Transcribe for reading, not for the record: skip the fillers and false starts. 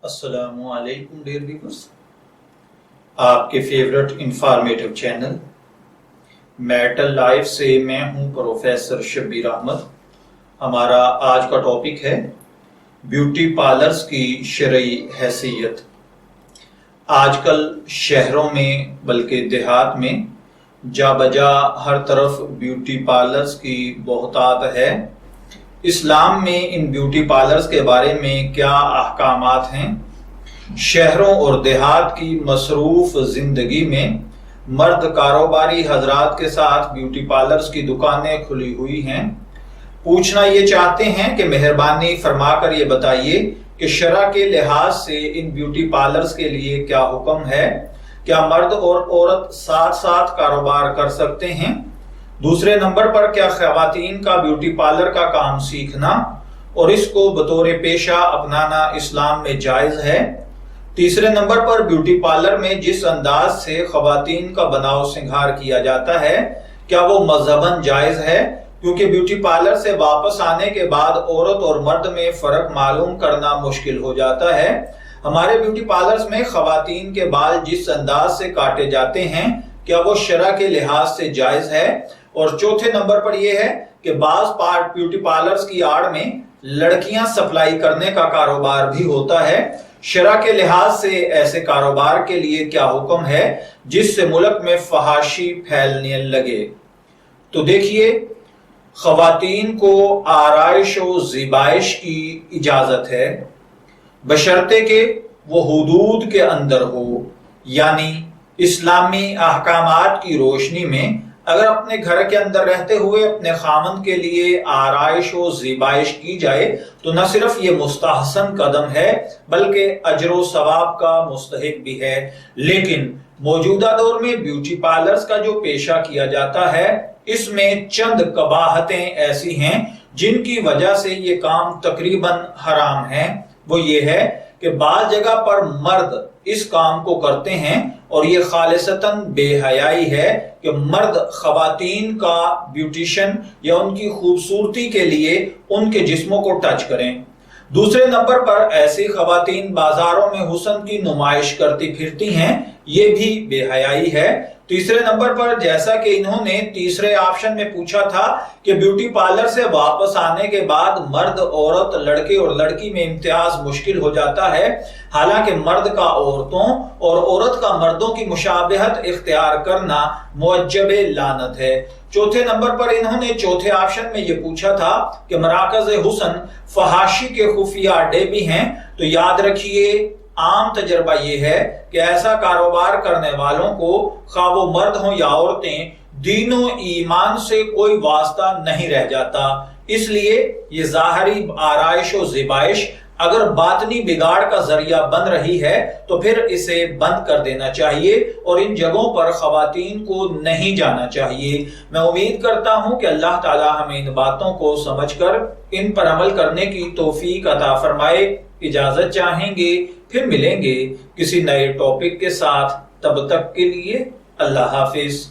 السلام علیکم dear viewers, آپ کے favourite informative channel metal life سے میں ہوں پروفیسر شبیر احمد۔ ہمارا آج کا ٹاپک ہے بیوٹی پارلرز کی شرعی حیثیت۔ آج کل شہروں میں بلکہ دیہات میں جا بجا ہر طرف بیوٹی پارلرز کی بہتات ہے۔ اسلام میں ان بیوٹی پارلرز کے بارے میں کیا احکامات ہیں؟ شہروں اور دیہات کی مصروف زندگی میں مرد کاروباری حضرات کے ساتھ بیوٹی پارلرز کی دکانیں کھلی ہوئی ہیں۔ پوچھنا یہ چاہتے ہیں کہ مہربانی فرما کر یہ بتائیے کہ شرع کے لحاظ سے ان بیوٹی پارلرز کے لیے کیا حکم ہے؟ کیا مرد اور عورت ساتھ ساتھ کاروبار کر سکتے ہیں؟ دوسرے نمبر پر کیا خواتین کا بیوٹی پارلر کا کام سیکھنا اور اس کو بطور پیشہ اپنانا اسلام میں جائز ہے؟ تیسرے نمبر پر بیوٹی پارلر میں جس انداز سے خواتین کا بناؤ سنگھار کیا جاتا ہے کیا وہ مذہباً جائز ہے؟ کیونکہ بیوٹی پارلر سے واپس آنے کے بعد عورت اور مرد میں فرق معلوم کرنا مشکل ہو جاتا ہے۔ ہمارے بیوٹی پارلرز میں خواتین کے بال جس انداز سے کاٹے جاتے ہیں کیا وہ شرع کے لحاظ سے جائز ہے؟ اور چوتھے نمبر پر یہ ہے کہ بعض بیوٹی پارلرز کی آڑ میں لڑکیاں سپلائی کرنے کا کاروبار بھی ہوتا ہے۔ شرع کے لحاظ سے ایسے کاروبار کے لیے کیا حکم ہے جس سے ملک میں فحاشی پھیلنے لگے؟ تو دیکھیے، خواتین کو آرائش و زیبائش کی اجازت ہے بشرطے کہ وہ حدود کے اندر ہو، یعنی اسلامی احکامات کی روشنی میں اگر اپنے گھر کے اندر رہتے ہوئے اپنے خامند کے لیے آرائش و زیبائش کی جائے تو نہ صرف یہ مستحسن قدم ہے بلکہ اجر و ثواب کا مستحق بھی ہے۔ لیکن موجودہ دور میں بیوٹی پارلرز کا جو پیشہ کیا جاتا ہے اس میں چند قباحتیں ایسی ہیں جن کی وجہ سے یہ کام تقریباً حرام ہے۔ وہ یہ ہے کہ بعض جگہ پر مرد اس کام کو کرتے ہیں اور یہ خالصتاً بے حیائی ہے کہ مرد خواتین کا بیوٹیشن یا ان کی خوبصورتی کے لیے ان کے جسموں کو ٹچ کریں۔ دوسرے نمبر پر ایسی خواتین بازاروں میں حسن کی نمائش کرتی پھرتی ہیں، یہ بھی بے حیائی ہے۔ تیسرے نمبر پر جیسا کہ انہوں نے تیسرے آپشن میں پوچھا تھا کہ بیوٹی پارلر سے واپس آنے کے بعد مرد عورت لڑکے اور لڑکی میں امتیاز مشکل ہو جاتا ہے، حالانکہ مرد کا عورتوں اور عورت کا مردوں کی مشابہت اختیار کرنا موجب لعنت ہے۔ چوتھے نمبر پر انہوں نے چوتھے آپشن میں یہ پوچھا تھا کہ مراکز حسن فحاشی کے خفیہ اڈے بھی ہیں، تو یاد رکھیے عام تجربہ یہ ہے کہ ایسا کاروبار کرنے والوں کو خواہ وہ مرد ہوں یا عورتیں دین و ایمان سے کوئی واسطہ نہیں رہ جاتا۔ اس لیے یہ ظاہری آرائش و زیبائش اگر باطنی بگاڑ کا ذریعہ بن رہی ہے تو پھر اسے بند کر دینا چاہیے اور ان جگہوں پر خواتین کو نہیں جانا چاہیے۔ میں امید کرتا ہوں کہ اللہ تعالی ہمیں ان باتوں کو سمجھ کر ان پر عمل کرنے کی توفیق عطا فرمائے۔ اجازت چاہیں گے، پھر ملیں گے کسی نئے ٹاپک کے ساتھ، تب تک کے لیے اللہ حافظ۔